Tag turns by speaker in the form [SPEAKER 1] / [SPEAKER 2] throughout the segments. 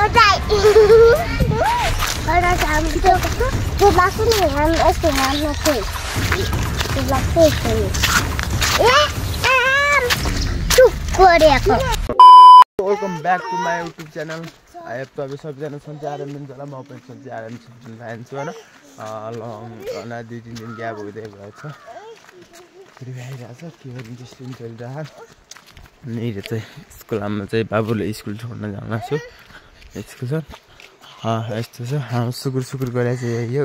[SPEAKER 1] Welcome back to my YouTube channel. I have to have सबजना सन्चै आराम दिन होला म पनि सन्चै आराम दिन खान्छु हैन लङ न 2-3 दिन ग्याप हुँदै गएछ फेरि भइरहेछ के गरिन्छ स्ट्रिम चलिरहेको मेरो चाहिँ स्कुलमा चाहिँ बाबुले स्कुल छोड्न जान छु स्कुल छ यस्तो छ हाम्रो सुकुर गरेछ यो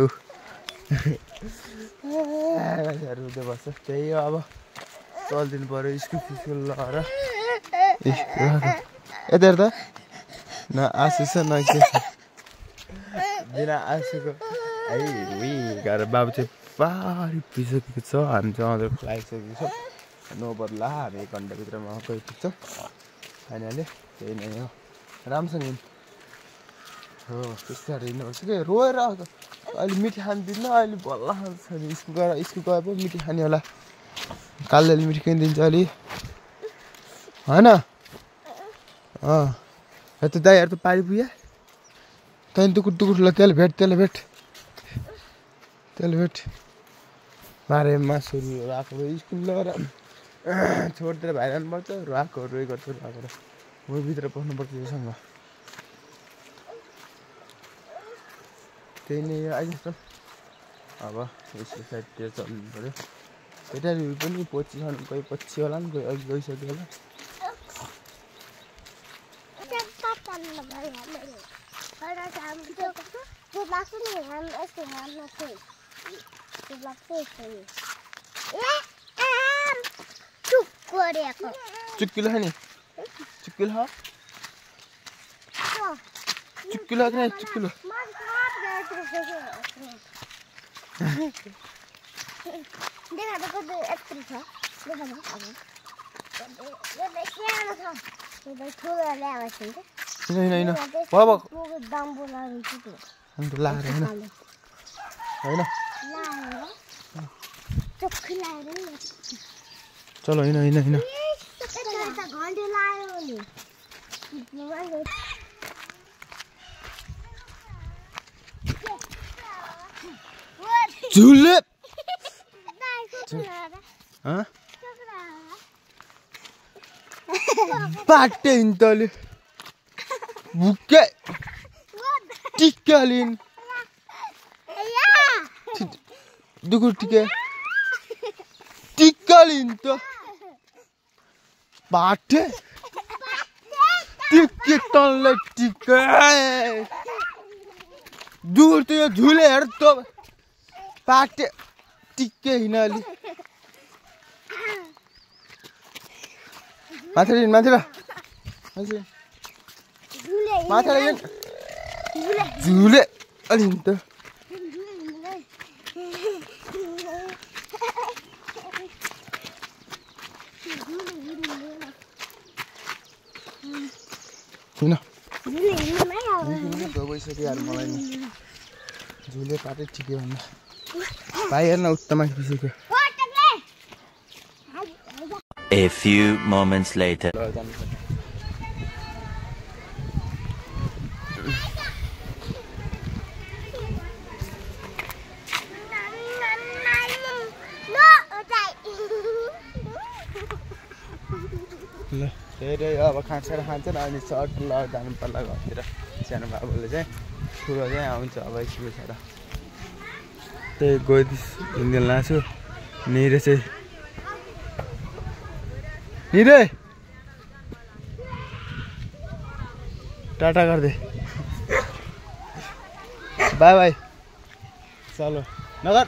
[SPEAKER 1] मान्छेहरु उतै बस्छ त्यही हो अब चल्दिनु पर्यो स्कुल लगाएर यता त न आशु छ न के बिना आशुको है उही गरेर बाबु चाहिँ पारी पिसकेको छ हामी चाहिँ अझै लागिसकेको छ नोबरला हामी 1 घण्टाभित्रमा गइपुग्छौँ फाइनली त्यही नै हो राम्रोसँग हो त्यस्तै हिँड्नुपर्छ कि रोएर अहिले मिठी खान्दिनँ अहिले बल्ल खान्छ स्कुल गए पो मिठी खाने होला कालले मिठी खाइदिन्छ अलि होइन यता दाइहरू त पारि पुग्यो त्यहाँदेखि टुकुर ल त्यसले भेट मारे मासुहरू राखेर स्कुल लगेर छोडिदिएर भाइ जानुपर्छ राकोहरू उयो गर्छ राखेर म भित्र पस्नुपर्छ योसँग त्यही नै अहिले जस्तो अब यसको साइडतिर चल्नु पऱ्यो केटाहरू पनि पछि होला नि कोही अघि गइसक्यो होला चुक्किलो नि चुक्किलो चलो हिँड झुले बाटे हिँड्तले बुके टिक्कालिन दुगुर टिके टिक्कालिन त बाटे टिके तनले टिके दूर त यो झुले हेर त बाटे टिके हिँडाली माथि झुले अलि त गइसक्यो यार मलाई नि झुले पाटे ठिकै भन्दा भाइ हेर्न उत्तम पिसक्यो
[SPEAKER 2] A few moments later.
[SPEAKER 1] ल धेरै अब खान्छ र अनि सर्ट ल जानु पर्ला घरतिर सानो बाबुले चाहिँ ठुलो चाहिँ आउँछ अब स्कुल छ र त्यही हिँड्दैन लान्छु निरे चाहिँ निरे टाटा गर्दै बाई चलो नगर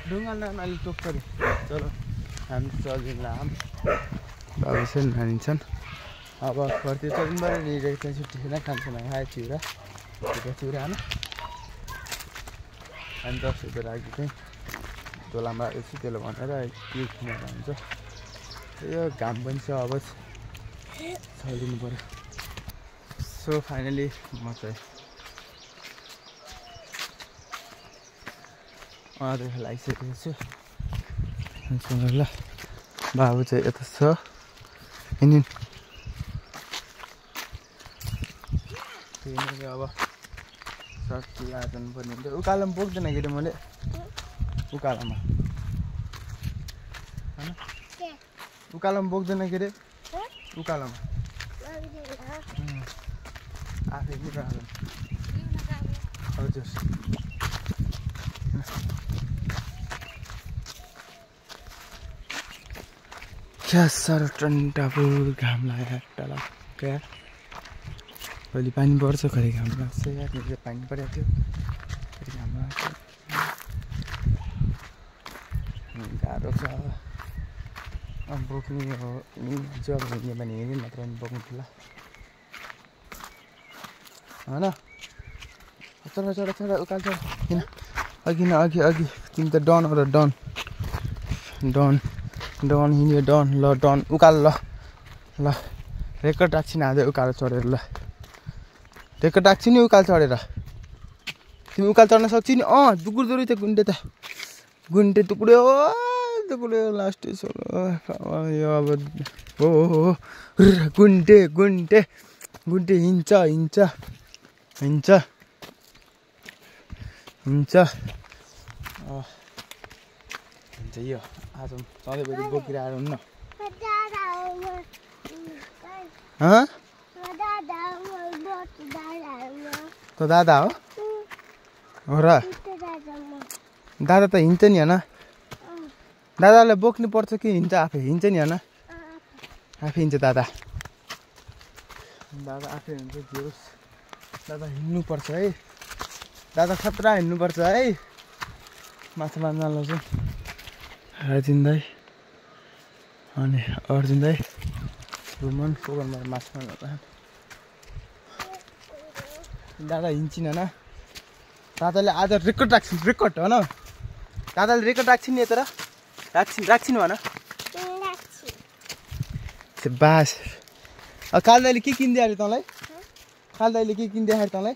[SPEAKER 1] ढुङ्गा अलि टोक्छ अरे चलो हामी चल्दिउँला बाबु चाहिँ नानिन्छन् अब घरतिर चल्नु पऱ्यो निरेको चाहिँ छुट्टी छैन खान्छन् खायो चिउरा होइन अनि 10 रुपियाँ लागि चाहिँ तोलामा यसो त्यसले भनेर के किनेर हुन्छ यो घाम पनि छ अब चलिनु पऱ्यो सो फाइनली म चाहिँ लागिसकेको छु ल बाबु चाहिँ यता छ हिँड हिँडेर अब सकिला जानुपर्ने हुन्छ उकालोमा बोक्दैन के अरे मैले उकालोमा होइन उकालोमा बोक्दैन के अरे उकालोमा आफै निकाल्नु हजुर क्या साह्रो टन्टापुर घाम लाग्यो टलक्क भोलि पानी पर्छ खै घाम लाग्छ यार मेरो पानी परेको थियो फेरि घाम लाग्छ गाह्रो छ बोक्ने हो जब हिँड्यो भने हिँड्यो नत्र भने बोक्नु होला होइन चढ चढ चढ उकाल चढ किन अघि न अघि अघि तिमी त डन हो र डन डन डन हिँड्यो डन ल डन उकाल ल ल रेकर्ड राख्छु नि आज उकालो चढेर ल रेकर्ड राख्छु नि उकाल चढेर तिमी उकाल चढ्न सक्छौ नि दुकुर्दो रहेछ गुन्टे त गुन्टे टुक्रियो लास्ट यो अब हो गुन्टे गुन्टे गुन्टे हिँड्छ हिँड्छ हिँड्छ हिँड्छ हुन्छ यो आज सधैँभरि बोकिरहेर हुन्न त दादा हो र दादा त हिँड्छ नि होइन दादालाई बोक्नु पर्छ कि हिँड्छ आफै हिँड्छ नि होइन आफै हिँड्छ दादा दादा आफै हिँड्छ जोस् दादा हिँड्नुपर्छ है दादा खतरा हिँड्नुपर्छ है माछा मार्न लगाउँछु अर्जुन दाई अनि अर्जुन दाई रुमन पोगनमा माछा मार्न दादा हिँड्छिन् होइन दादाले आज रेकर्ड राख्छन् रेकर्ड होइन दादाले रेकर्ड राख्छन् नि यता राख्छिन् भन बास काल दाइले के किनिदियो अरे तँलाई काल दाइले के किनिदियो अरे तँलाई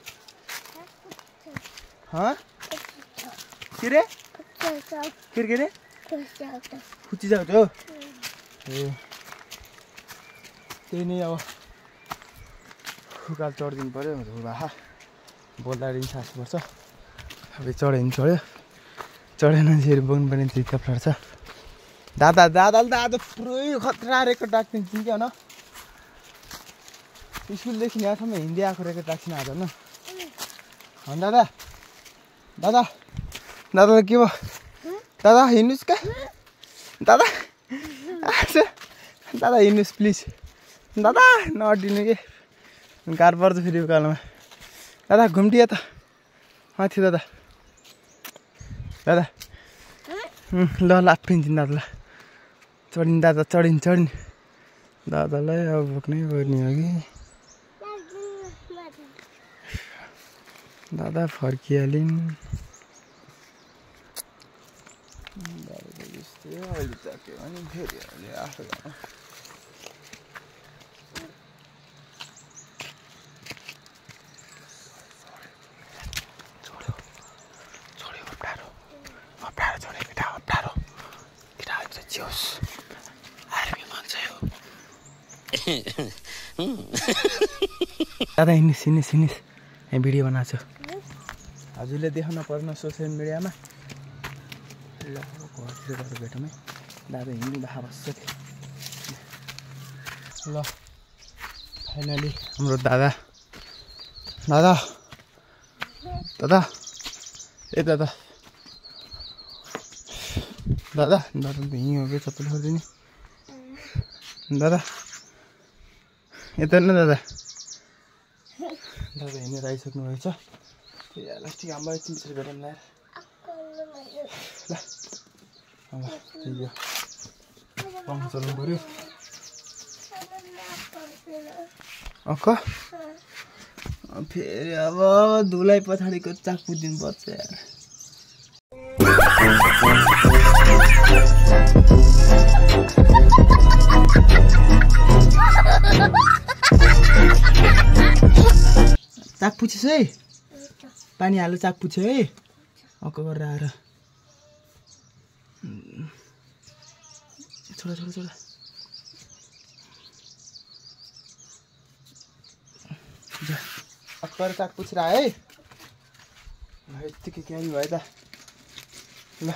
[SPEAKER 1] के रे के रे खुच्ची जाउँछ हो त्यही नै अब उकाल चढिदिनु पऱ्यो भा बोल्दा सास पर्छ अब चढ्यो भने चढ्यो चढेन फेरि बोक्नुपर्ने चित्त फाट्छ दादा दादाले त आज पुरै खतरा रेकर्ड राखिदिन्छ कि होइन स्कुलदेखि यहाँसम्म हिँड्दै आएको रेकर्ड राख्छिन् आज होइन दादा दादा दादालाई के भयो दादा हिँड्नुहोस् क्या दादा दादा हिँड्नुहोस् प्लिज दादा नअड्डिनु के गाह्रो पर्छ फेरि उकालोमा दादा घुम्टियो त माथि दादा दादा ल लाफिन्छ दादा चढिन् दादा चढिन् चढिन् दादालाई अब बोक्नै पर्ने हो कि दादा फर्किहालिन् दादाको जस्तै अहिले चक्यो भने फेरि अहिले आफै दादा हिँड्नुहोस् हिँड्नुहोस् हिँड्नुहोस् यहाँ भिडियो बनाएको छु हजुरले देखाउन पर्न सोसियल मिडियामा ल घरतिर गएर भेटौँ है दादा हिँड्नु भए बस्छ ल फाइनली हाम्रो दादा दादा दादा ए दादा दादा दादा त हिँड्यो कि सबैले खोज्दिने दादा यता न दादा दादा हिँडेर आइसक्नु रहेछ लास्टिक हाम्रो एकछिन पछि भेटौँ ल ल अब त्यही हो पङ्खा चल्नु पऱ्यो अक्क फेरि अब धुलाई पछाडिको चाक पुदिनु पर्छ यार चाक पुछिस् है पानी हाल्नु चाक पुछ्यो है अक्क गरेर आएर छोडा छोडा छोडा पर चाक पुछिरा है यतिकै क्यारी भयो त ल